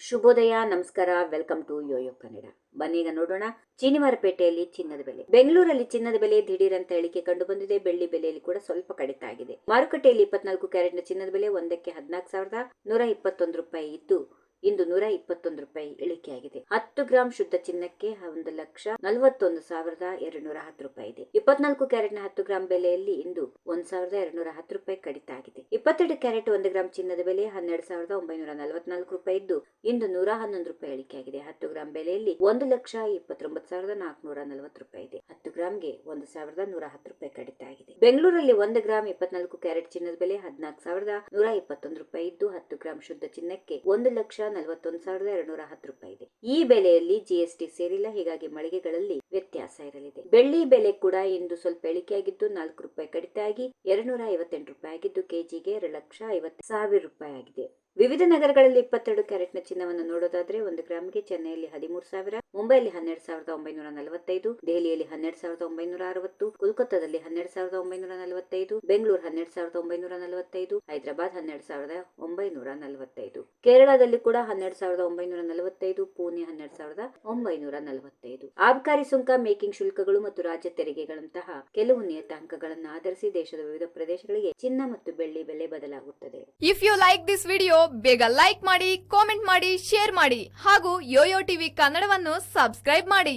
ಶುಭೋದಯ, ನಮಸ್ಕಾರ, welcome to Yoyo Kannada. ಬನ್ನೀಗ ನೋಡೋಣ ಚೀನಿವಾರಪೇಟೆಯಲ್ಲಿ ಚಿನ್ನದ ಬೆಲೆ. ಬೆಂಗಳೂರಲ್ಲಿ ಚಿನ್ನದ ಬೆಲೆ ದಿಢೀರ್ ಅಂತ ಇಳಿಕೆ ಕಂಡು ಬಂದಿದೆ. ಬೆಳ್ಳಿ ಬೆಲೆಯಲ್ಲಿ ಕೂಡ ಸ್ವಲ್ಪ ಕಡಿತ ಆಗಿದೆ. ಮಾರುಕಟ್ಟೆಯಲ್ಲಿ 24 ಕ್ಯಾರೆಟ್ನ ಚಿನ್ನದ ಬೆಲೆ ಒಂದಕ್ಕೆ 14,121 ರೂಪಾಯಿ ಇದ್ದು ಇಂದು 121 ರೂಪಾಯಿ ಇಳಿಕೆಯಾಗಿದೆ. 10 ಗ್ರಾಂ ಶುದ್ಧ ಚಿನ್ನಕ್ಕೆ 1,41,210 ರೂಪಾಯಿ ಇದೆ. 24 ಕ್ಯಾರೆಟ್ನ 10 ಗ್ರಾಂ ಬೆಲೆಯಲ್ಲಿ ಇಂದು 1,210 ರೂಪಾಯಿ ಕಡಿತ ಆಗಿದೆ. 22 ಕ್ಯಾರೆಟ್ 1 ಗ್ರಾಂ ಚಿನ್ನದ ಬೆಲೆ 12,944 ರೂಪಾಯಿ ಇದ್ದು ಇಂದು 111 ರೂಪಾಯಿ ಇಳಿಕೆಯಾಗಿದೆ. 10 ಗ್ರಾಂ ಬೆಲೆಯಲ್ಲಿ 1,29,440 ರೂಪಾಯಿ ಇದೆ. 10 ಗ್ರಾಂಗೆ 1,110 ರೂಪಾಯಿ ಕಡಿತ ಆಗಿದೆ. ಬೆಂಗಳೂರಲ್ಲಿ 1 ಗ್ರಾಂ 24 ಕ್ಯಾರೆಟ್ ಚಿನ್ನದ ಬೆಲೆ 14,121 ರೂಪಾಯಿ ಇದ್ದು 10 ಗ್ರಾಂ ಶುದ್ಧ ಚಿನ್ನಕ್ಕೆ 1,41,210 ರೂಪಾಯಿ ಇದೆ. ಈ ಬೆಲೆಯಲ್ಲಿ ಜಿಎಸ್ಟಿ ಸೇರಿಲ್ಲ, ಹೀಗಾಗಿ ಮಳಿಗೆಗಳಲ್ಲಿ ವ್ಯತ್ಯಾಸ ಇರಲಿದೆ. ಬೆಳ್ಳಿ ಬೆಲೆ ಕೂಡ ಇಂದು ಸ್ವಲ್ಪ ಇಳಿಕೆಯಾಗಿದ್ದು 4 ರೂಪಾಯಿ ಕಡಿತ ಆಗಿ 258 ರೂಪಾಯಿ ಆಗಿದ್ದು ಕೆಜಿಗೆ 2,50,000 ರೂಪಾಯಿ ಆಗಿದೆ. ವಿವಿಧ ನಗರಗಳಲ್ಲಿ 22 ಕ್ಯಾರೆಟ್ನ ಚಿನ್ನವನ್ನು ನೋಡೋದಾದ್ರೆ 1 ಗ್ರಾಂಗೆ ಚೆನ್ನೈಯಲ್ಲಿ 13,000, ಮುಂಬೈಯಲ್ಲಿ 12,945, ದೆಹಲಿಯಲ್ಲಿ 12,960, ಕೋಲ್ಕತ್ತಾದಲ್ಲಿ 12,945, ಬೆಂಗಳೂರು 12,945, ಹೈದರಾಬಾದ್ 12,945, ಕೇರಳದಲ್ಲಿ ಕೂಡ 12,945, ಪುಣೆ 12,945. ಆಬಕಾರಿ ಸುಂಕ, ಮೇಕಿಂಗ್ ಶುಲ್ಕಗಳು ಮತ್ತು ರಾಜ್ಯ ತೆರಿಗೆಗಳಂತಹ ಕೆಲವು ನಿಯತಾಂಕಗಳನ್ನು ಆಧರಿಸಿ ದೇಶದ ವಿವಿಧ ಪ್ರದೇಶಗಳಿಗೆ ಚಿನ್ನ ಮತ್ತು ಬೆಳ್ಳಿ ಬೆಲೆ ಬದಲಾಗುತ್ತದೆ. If you like this video ಬೇಗ ಲೈಕ್ ಮಾಡಿ, ಕಾಮೆಂಟ್ ಮಾಡಿ, ಶೇರ್ ಮಾಡಿ ಹಾಗೂ ಯೋಯೋ ಟಿವಿ ಕನ್ನಡವನ್ನು ಸಬ್ಸ್ಕ್ರೈಬ್ ಮಾಡಿ.